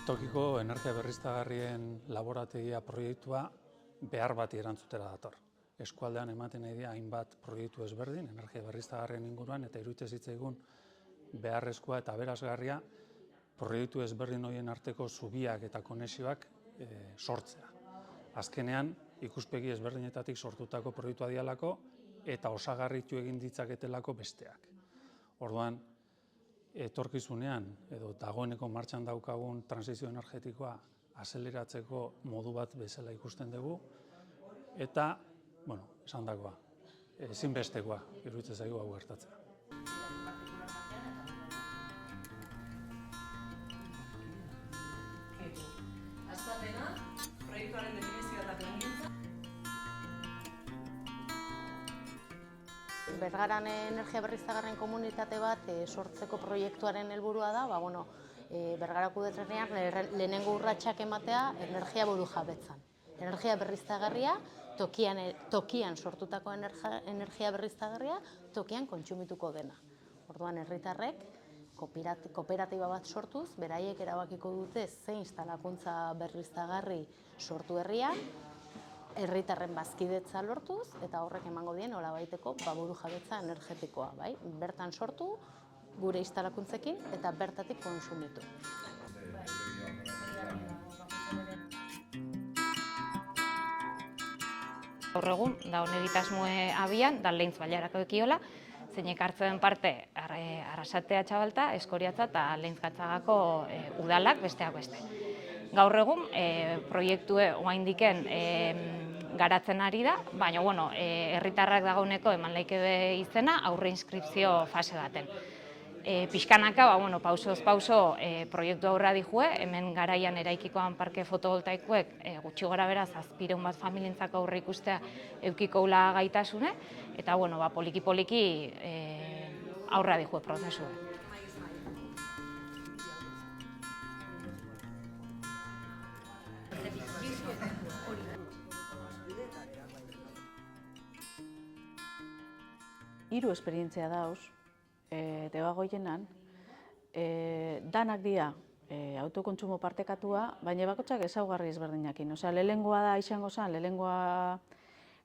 Tokiko energia berriztagarrien laborategia proiektua behar bati erantzutera dator. Eskualdean ematen nahi dira hainbat proiektu ezberdin energia berriztagarrien inguruan eta iruditzen zitzaigun beharrezkoa eta aberasgarria proiektu ezberdin horien arteko zubiak eta konexioak sortzea. Azkenean ikuspegi ezberdinetatik sortutako proiektua dialako eta osagarritu egin ditzaketelako besteak. Orduan, etorkizunean edo dagoeneko martxan daukagun transizio energetikoa azeleratzeko modu bat bezala ikusten dugu eta, esandakoa, ezinbestekoa iruditzen zaigu hau gertatzea. Hastapena, proiektuaren definizioa eta plangintza. Bergaran energia berriztagarrien komunitate bat sortzeko proiektuaren helburua da, Bergarako udaletxean lehenengo urratsak ematea energia burujabetzan. Energia berriztagarria, tokian sortutako energia berriztagarria, tokian kontsumituko dena. Orduan herritarrek kooperatiba bat sortuz, beraiek erabakiko dute zein instalakuntza berriztagarri sortu herrian, herritarren bazkidetza lortuz eta horrek emango dien nolabaiteko burujabetza energetikoa, bertan sortu gure instalakuntzekin eta bertatik kontsumitu. Gaur egun, da egitasmoe abian, da lehintz bailarako ekiola, zeinek hartzen parte Arrasatea Txabalta, Eskoriatza eta Lehintz-Gatzagako udalak besteak beste. Gaur egun, proiektue oraindiken garatzen ari da, baina herritarrak dagoeneko eman leike izena aurre inskripzio fase baten. Pixkanaka, pausoz pauso proiektu aurra dihue, hemen garaian eraikikoan parke fotovoltaikoek gutxi gora beraz 700 bat familientzako aurre ikustea eukikoula gaitasune, eta poliki-poliki aurra dihue prozesua. Hiru esperientzia dauz, debagoienan, danak dira autokontsumo partekatua, baina bakoitzak ezaugarri ezberdinakin. Lehenengoa da izango zen, lehenengoa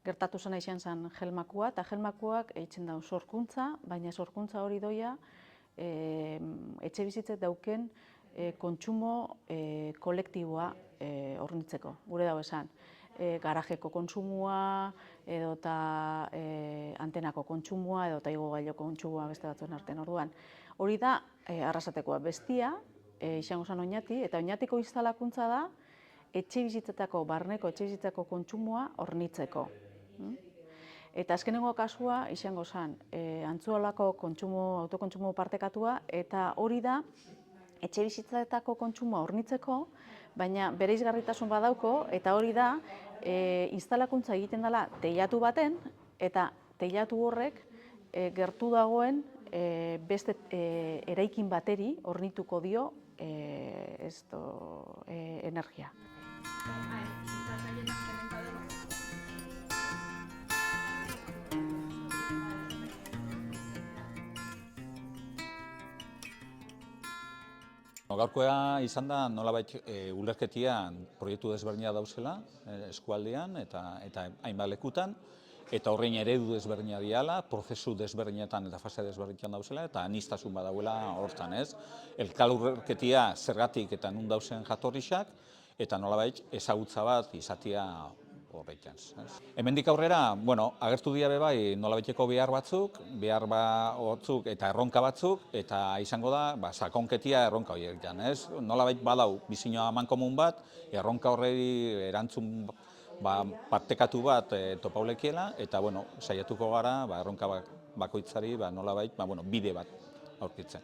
gertatu zena izan zen gelmakua, eta gelmakuak eitzen dauz sorkuntza, baina sorkuntza hori doia etxe bizitzek dauken kontsumo kolektiboa hornitzeko, gure dago esan. Garajeko kontsumua, edota antenako kontsumua, edota igogailoko kontsumua beste batzuen artean. Orduan, hori da Arrasatekoa. Bestia, izango zen Oñati, eta Oñatiko instalakuntza da etxe bizitzetako, barneko etxe bizitzetako kontsumua hornitzeko. Eta azkenengo kasua izango zen Antzuolako autokontsumo partekatua, eta hori da etxe bizitzetako kontsumua hornitzeko, baina bereizgarritasun badauko, eta hori da instalakuntza egiten dela teilatu baten, eta teilatu horrek gertu dagoen beste eraikin bateri hornituko dio energia. Gaurkoa izan da nolabait ulerketian proiektu desberdina dauzela eskualdean eta hainbat lekutan, eta horrein eredu desberdina diala, prozesu desberdinetan eta fase desberdinetan dauzela, eta aniztasun badauela hortan, ez? Elkarrurketia zergatik eta nun dauzen jatorrixak, eta nolabait ezagutza bat izatea horretan. Hemendik aurrera, agertu dira bai nolabaiteko behar batzuk eta erronka batzuk, eta izango da sakonketia erronka horiek. Nolabait badau bizinoa amankomun bat, erronka horreri erantzun partekatu bat topaulekiela, eta saiatuko gara erronka bakoitzari nolabait bide bat aurkitzen.